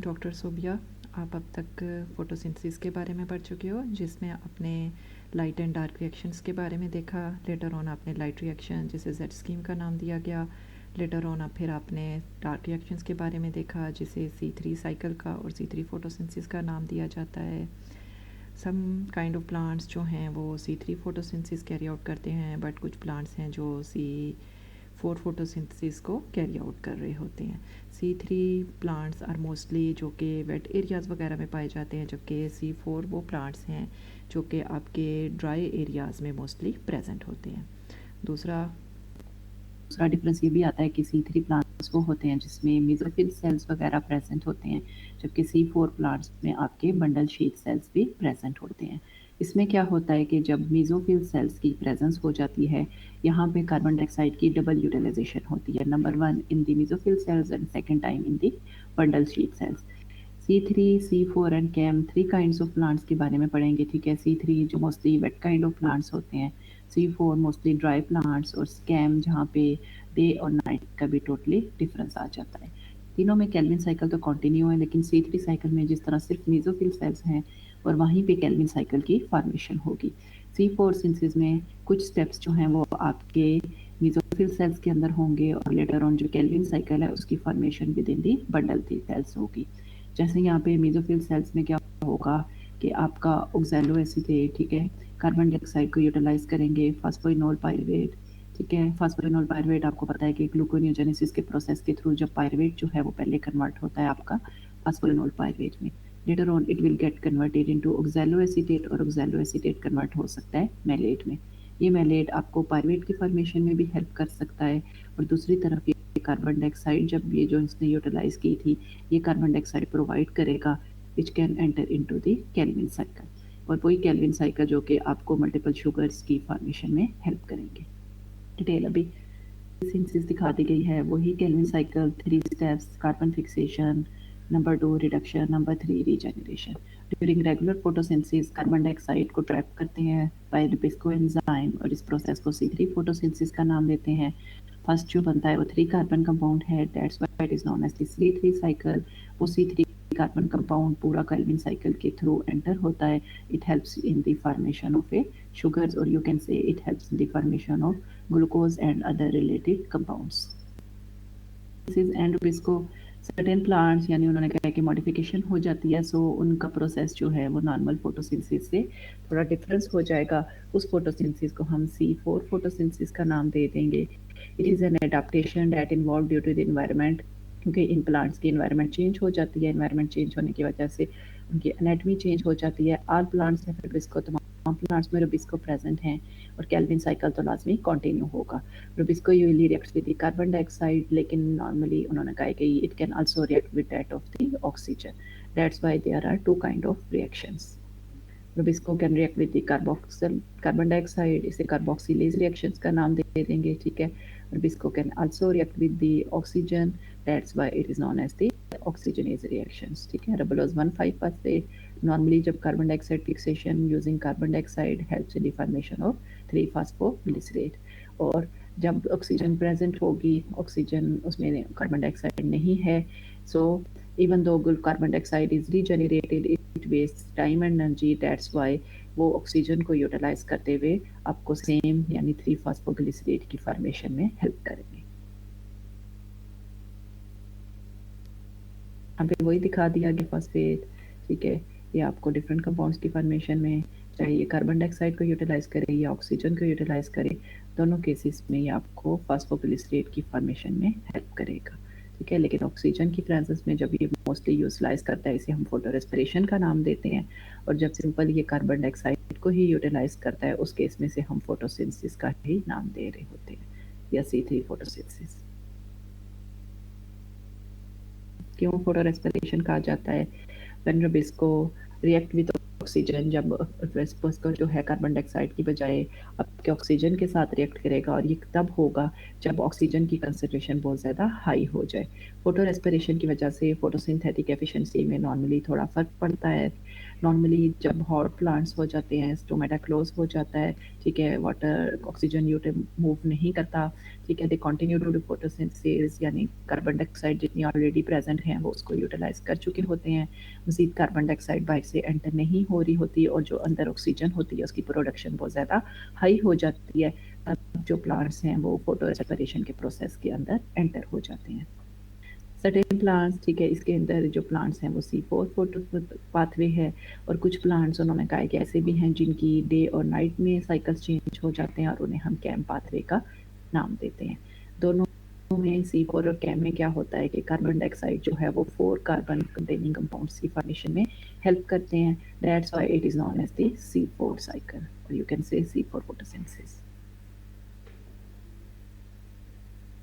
Doctor Sobia. आप अब तक फ़ोटोसिंथेसिस के बारे में पढ़ चुके हो, जिसमें आपने लाइट एंड डार्क रिएक्शंस के बारे में देखा। लेटर ऑन आपने लाइट रिएक्शन, जिसे जेड स्कीम का नाम दिया गया। लेटर ऑन फिर आपने डार्क रिएक्शंस के बारे में देखा, जिसे C3 साइकिल का और C3 फोटोसिंथेसिस का नाम दिया जाता है। सम काइंड ऑफ प्लांट्स जो हैं वो C3 फोटोसिंथेसिस कैरी आउट करते हैं, बट कुछ प्लांट्स हैं जो C4 फोटोसिंथेसिस को कैरी आउट कर रहे होते हैं। C3 प्लांट्स आर मोस्टली जो कि वेट एरियाज़ वगैरह में पाए जाते हैं, जबकि C4 वो प्लांट्स हैं जो कि आपके ड्राई एरियाज़ में मोस्टली प्रेजेंट होते हैं। दूसरा डिफरेंस ये भी आता है कि C3 प्लांट्स वो होते हैं जिसमें मेसोफिल सेल्स वगैरह प्रेजेंट होते हैं, जबकि C4 प्लांट्स में आपके बंडल शीथ सेल्स भी प्रेजेंट होते हैं। इसमें क्या होता है कि जब मेसोफिल सेल्स की प्रेजेंस हो जाती है, यहाँ पे कार्बन डाइऑक्साइड की डबल यूटिलाइजेशन होती है, number 1 in the mesophyll cells and second time in the bundle sheath cells. C3, C4 and CAM 3 kinds of plants के बारे में पढ़ेंगे, ठीक है। C3 जो mostly wet kind of plants होते हैं, C4 मोस्टली ड्राई प्लांट्स, और कैम जहाँ पे डे और नाइट का भी टोटली डिफरेंस आ जाता है। तीनों में केल्विन साइकिल तो कंटिन्यू है, लेकिन C3 साइकिल में जिस तरह सिर्फ मेसोफिल सेल्स हैं और वहीं पे केल्विन साइकिल की फॉर्मेशन होगी। C4 सिंथेसिस में कुछ स्टेप्स जो हैं वो आपके मेसोफिल सेल्स के अंदर होंगे, और लेटर ऑन जो केल्विन साइकिल है उसकी formation within the bundle cells होगी। जैसे यहाँ पे मेसोफिल सेल्स में क्या होगा कि आपका ऑक्सैलो एसीटेट, ठीक है, कार्बन डाइऑक्साइड को यूटिलाइज करेंगे, फास्फोइनोल पायरुवेट, ठीक है। फास्फोइनोल पायरुवेट आपको पता है कि ग्लूकोनियोजेनेसिस के प्रोसेस के थ्रू जब पायरुवेट जो है वो पहले कन्वर्ट होता है आपका फास्फोइनोल पायरुवेट में, later on it will get converted into oxalo acetate, और ऑक्सैलो एसीटेट कन्वर्ट हो सकता है मैलेट में। ये मैलेट आपको पायरुवेट की फॉर्मेशन में भी हेल्प कर सकता है, और दूसरी तरफ ये कार्बन डाइऑक्साइड जब ये जो इसने यूटिलाइज की थी, ये कार्बन डाइऑक्साइड प्रोवाइड करेगा which can enter into the Calvin cycle, और वही केल्विन साइकिल जो कि आपको मल्टीपल शुगर्स की फॉर्मेशन में हेल्प करेंगे। डिटेल अभी सिंथेसिस दिखा दी गई है, वही Calvin cycle 3 steps, carbon fixation, number 2 reduction, number 3 regeneration. During regular photosynthesis carbon dioxide को ट्रैप करते हैं बाय रुबिस्को एंजाइम, और इस प्रोसेस को C3 फोटोसिंथेसिस का नाम देते हैं। फर्स्ट जो बनता है वो 3 कार्बन कंपाउंड है, that's why it is known as the C3 cycle. वो C3 कार्बन कंपाउंड पूरा केल्विन साइकिल के थ्रू एंटर होता है। It helps in the formation of a sugars, और you can say it helps in the formation of glucose and other related compounds. And इसको certain plants यानी उन्होंने कहा कि मॉडिफिकेशन हो जाती है, सो उनका प्रोसेस जो है वो नॉर्मल फोटोसिंथेसिस से थोड़ा डिफरेंस हो जाएगा। उस फोटोसिंथेसिस को हम C4 फोटोसिंथेसिस का नाम दे देंगे। It is an adaptation that involve due to the environment, क्योंकि इन प्लांट्स की इन्वायरमेंट चेंज हो जाती है। इन्वायरमेंट चेंज होने की वजह से उनकी एनाटमी चेंज हो जाती है। ऑल प्लांट्स में रुबिस्को, तमाम प्लांट्स में रुबिस्को प्रेजेंट हैं, और केल्विन साइकिल तो लाजमी कंटिन्यू होगा। Rubisco usually reacts with the carbon dioxide, लेकिन नॉर्मली उन्होंने कहा कि it can also react with that of the oxygen, that's why there are 2 kind of reactions. Rubisco can react with the carbon dioxide, इसे carboxylase reactions का नाम दे देंगे, ठीक है। Rubisco can also react with the oxygen, that's why it is known as the oxygenase reactions, ठीक है। Ribulose 1,5 phosphate, normally जब carbon dioxide fixation using carbon dioxide helps in the formation of 3 phosphoglycerate, और जब oxygen present होगी, oxygen उसमें carbon dioxide नहीं है, so even though carbon dioxide is regenerated, it wastes time and energy, that's why वो oxygen को utilise करते हुए आपको सेम यानी 3 फास्फोग्लिसरेट की फॉर्मेशन में हेल्प करेंगे। यहाँ पे वही दिखा दिया कि फॉस्फेट, ठीक है, ये आपको डिफरेंट कंपाउंड्स की फॉर्मेशन में, चाहे ये कार्बन डाइऑक्साइड को यूटिलाइज करे या ऑक्सीजन को यूटिलाइज करे, दोनों केसेस में ये आपको फास्फोग्लिसरेट की फॉर्मेशन में हेल्प करेगा, ठीक है। लेकिन ऑक्सीजन की प्रेजेंस में जब ये मोस्टली यूटिलाइज करता है, इसे हम फोटो रेस्पिरेशन का नाम देते हैं, और जब सिंपल ये कार्बन डाइऑक्साइड को ही यूटिलाइज करता है, उस केस में से हम फोटोसिंथेसिस का ही नाम दे रहे होते हैं, या C3 फोटोसिंथेसिस। क्यों फोटो रेस्पिरेशन कहा जाता है? When Rubisco react with oxygen जब उसको जो है कार्बन डाइऑक्साइड की बजाय आपके ऑक्सीजन के साथ रिएक्ट करेगा, और ये तब होगा जब ऑक्सीजन की कंसंट्रेशन बहुत ज़्यादा हाई हो जाए। फोटो रेस्पिरेशन की वजह से फोटोसिंथेटिक एफिशिएंसी में नॉर्मली थोड़ा फ़र्क पड़ता है। नॉर्मली जब हॉट प्लांट्स हो जाते हैं, स्टोमेटा क्लोज हो जाता है, ठीक है, वाटर ऑक्सीजन मूव नहीं करता, ठीक है, they continue to do photosynthesis, यानी कार्बन डाइऑक्साइड जितनी ऑलरेडी प्रेजेंट है वो उसको यूटिलाइज कर चुके होते हैं। मज़ीद कार्बन डाइऑक्साइड बाहर से एंटर नहीं हो रही होती, और जो अंदर ऑक्सीजन होती है उसकी प्रोडक्शन बहुत ज़्यादा हाई हो जाती है। तब जो प्लांट्स हैं वो फोटो रेस्पिरेशन के प्रोसेस के अंदर एंटर हो जाते हैं। सर्टेन प्लांट्स, ठीक है, इसके अंदर जो प्लांट्स हैं वो C4 फोटो पाथवे है, और कुछ प्लांट्स उन्होंने कहा कि ऐसे भी हैं जिनकी डे और नाइट में साइकिल्स चेंज हो जाते हैं, और उन्हें हम कैम पाथवे का नाम देते हैं। दोनों में C4 और कैम में क्या होता है कि कार्बन डाइऑक्साइड जो है वो 4 कार्बन कंटेनिंग कंपाउंड्स की फॉर्मेशन में हेल्प करते हैं। That's why it is known as the C4 cycle, और you can say C4 photosynthesis.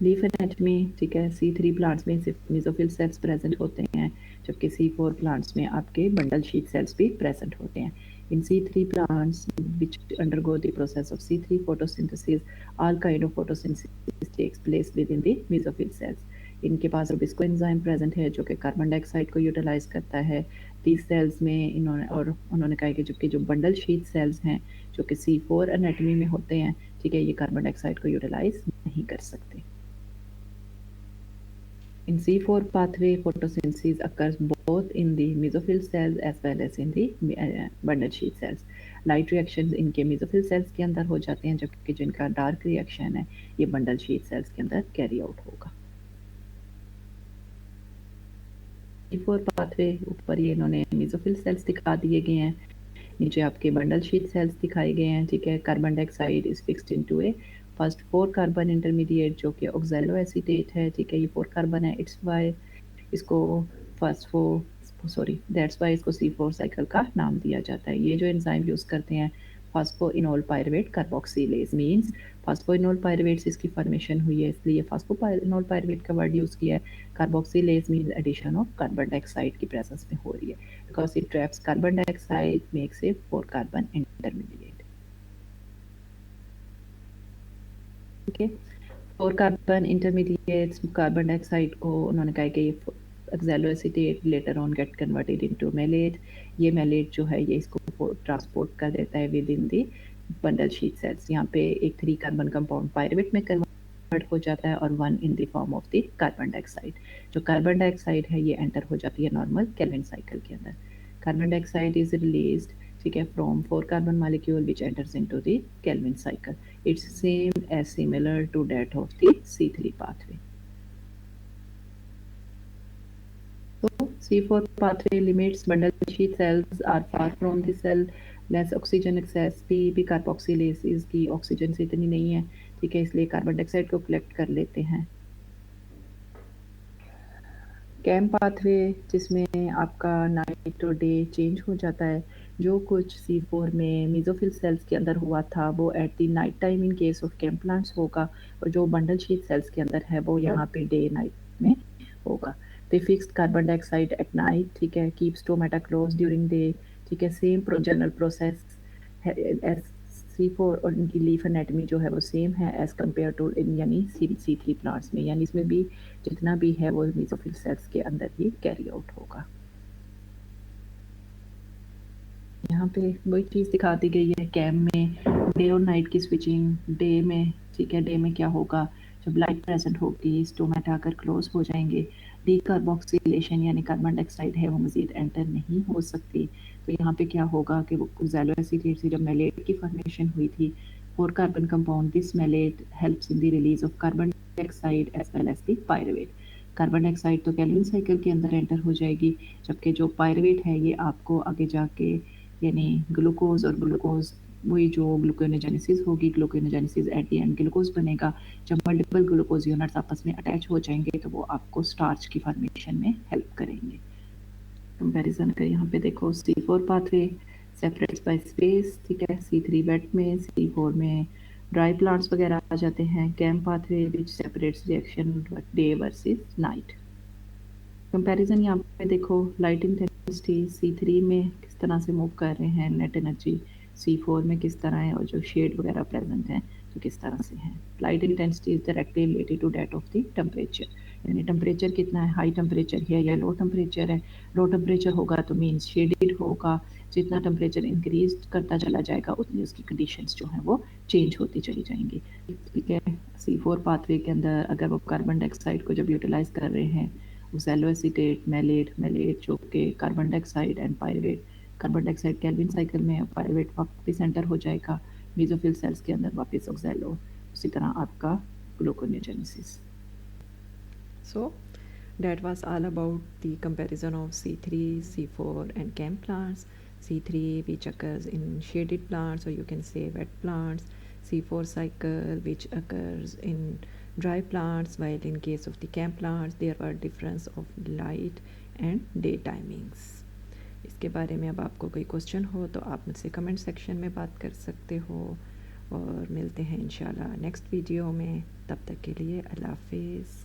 Leaf anatomy, ठीक है, C3 प्लांट्स में सिर्फ मेसोफिल सेल्स प्रेजेंट होते हैं, जबकि C4 प्लांट्स में आपके बंडल शीट सेल्स भी प्रेजेंट होते हैं। In C3 plants which undergo the process of C3 photosynthesis, all kind of photosynthesis takes place within the mesophyll cells. इनके पास रुबिस्को एंजाइम प्रेजेंट है जो कि कार्बन डाइऑक्साइड को यूटिलाइज करता है। these सेल्स में उन्होंने कहा कि जबकि जो बंडल शीट सेल्स हैं जो कि C4 एनाटॉमी में होते हैं, ठीक है, ये कार्बन डाइऑक्साइड को यूटिलाइज नहीं कर सकते। In C4 pathway, photosynthesis occurs both in the mesophyll cells as well as in the bundle sheet cells. Light reactions इनके मेसोफिल सेल्स के अंदर हो जाते हैं, जबकि जिनका डार्क रिएक्शन है ये बंडल शीट सेल्स के अंदर कैरी आउट होगा। C4 पाथवे ऊपर ये इन्होंने मेसोफिल सेल्स दिखा दिए गए हैं, नीचे आपके बंडल शीट सेल्स दिखाए गए हैं, ठीक है। Carbon dioxide is fixed into A first 4 carbon intermediate जो कि ऑक्सैलो एसीटेट है, ठीक है, ये 4 कार्बन है, इट्स वाई इसको दैट्स वाई इसको C4 साइकिल का नाम दिया जाता है। ये जो एंजाइम यूज़ करते हैं phosphoenol pyruvate carboxylase means phosphoenol pyruvate से इसकी फॉर्मेशन हुई है, इसलिए फास्फोइनोल पायरुवेट का वर्ड यूज़ किया है। Carboxylase means addition of carbon dioxide की प्रेजेंस में हो रही है, because it traps carbon dioxide, makes a 4 carbon intermediate. ठीक है, 4 कार्बन इंटरमीडिएट्स कार्बन डाइऑक्साइड को उन्होंने कहा कि oxaloacetate later on get converted into malate. ये मैलेट जो है ये इसको ट्रांसपोर्ट कर देता है within the bundle sheath cells. यहाँ पे एक 3 कार्बन कंपाउंड पायरुवेट में कन्वर्ट हो जाता है, और 1 in the form of the carbon dioxide. जो कार्बन डाइऑक्साइड है ये एंटर हो जाती है नॉर्मल केल्विन साइकिल के अंदर। कार्बन डाइऑक्साइड इज रिलीज्ड, ठीक है, from 4 carbon molecule which enters into the Calvin cycle. It's same as similar to that of the C3 pathway. So C4 pathway limits bundle sheet cells are far from the cell, less oxygen access भी carboxylase की oxygen से इतनी नहीं है, ठीक है, इसलिए carbon dioxide को कलेक्ट कर लेते हैं। कैम पाथवे जिसमें आपका नाइट और डे चेंज हो जाता है, जो कुछ C4 में मेसोफिल सेल्स के अंदर हुआ था वो at the night time in case of CAM plants होगा, और जो बंडल शीट सेल्स के अंदर है वो यहाँ पे डे नाइट में होगा। दे fixed carbon dioxide at night, ठीक है, keep stomata close during day, ठीक है, same general process as C4, और इनकी लीफ एनाटॉमी जो है वो सेम है एज कम्पेयर टू यानी C3 प्लांट्स में, यानी इसमें भी जितना भी है वो मेसोफिल सेल्स के अंदर ही कैरी आउट होगा। यहाँ पे वही चीज़ दिखा दी गई है कैम में, डे और नाइट की स्विचिंग। डे में, ठीक है, डे में क्या होगा, जब लाइट प्रेजेंट होगी स्टोमेटा आकर क्लोज हो जाएंगे, डीकार्बोक्सिलेशन यानी कार्बन डाइऑक्साइड है वो मज़ीद एंटर नहीं हो सकती। तो यहाँ पे क्या होगा कि वो ऑक्सैलो एसीटेट से जब मैलेट की फॉर्मेशन हुई थी, 4 carbon compound, this malate helps in the release of carbon dioxide as well as the pyruvate. Carbon dioxide तो केल्विन साइकिल के अंदर एंटर हो जाएगी, जबकि जो पायरुवेट है ये आपको आगे जाके यानी ग्लूकोज और ग्लूकोज वही जो ग्लूकोनेजेनेसिस होगी, ग्लूकोनेजेनेसिस एट द एंड ग्लूकोज बनेगा। जब मल्टीपल ग्लूकोज यूनिट्स आपस में अटैच हो जाएंगे तो वो आपको स्टार्च की फॉर्मेशन में हेल्प करेंगे। कंपैरिजन का यहाँ पे देखो, C4 pathway separates bye space, ठीक है, C3 वेट में, C4 में ड्राई प्लांट्स वगैरह आ जाते हैं। CAM pathway which separates reaction day versus night. Comparison यहाँ पे देखो, लाइट इंटेंसिटी C3 में किस तरह से मूव कर रहे हैं, नेट एनर्जी C4 में किस तरह है, और जो शेड वगैरह प्रेजेंट हैं तो किस तरह से हैं। Light intensity is directly related to that of the temperature, यानी टेम्परेचर कितना है, हाई टेम्परेचर है या लो टेम्परेचर है। लो टेम्परेचर होगा तो मीन्स शेडेड होगा, जितना टेम्परेचर इंक्रीज करता चला जाएगा उतनी उसकी कंडीशंस जो हैं वो चेंज होती चली जाएंगी। ठीक है, C4 पाथवे के अंदर अगर वो कार्बन डाइऑक्साइड को जब यूटिलाइज कर रहे हैं, ओक्सैलो एसीटेट, मैलेट जो कि carbon dioxide and pirate, carbon dioxide Calvin cycle में, पायरेट वापस एंटर हो जाएगा मेसोफिल सेल्स के अंदर वापस ऑक्सैलो, उसी तरह आपका gluconeogenesis. So that was all about the comparison of C3, C4 and CAM plants. C3 which occurs in shaded plants, or you can say wet plants. C4 cycle which occurs in dry plants, while in case of the CAM plants there were difference of light and day timings. इसके बारे में अब आपको कोई question हो तो आप मुझसे कमेंट सेक्शन में बात कर सकते हो, और मिलते हैं इंशाल्लाह नेक्स्ट वीडियो में। तब तक के लिए अल्लाह हाफिज़।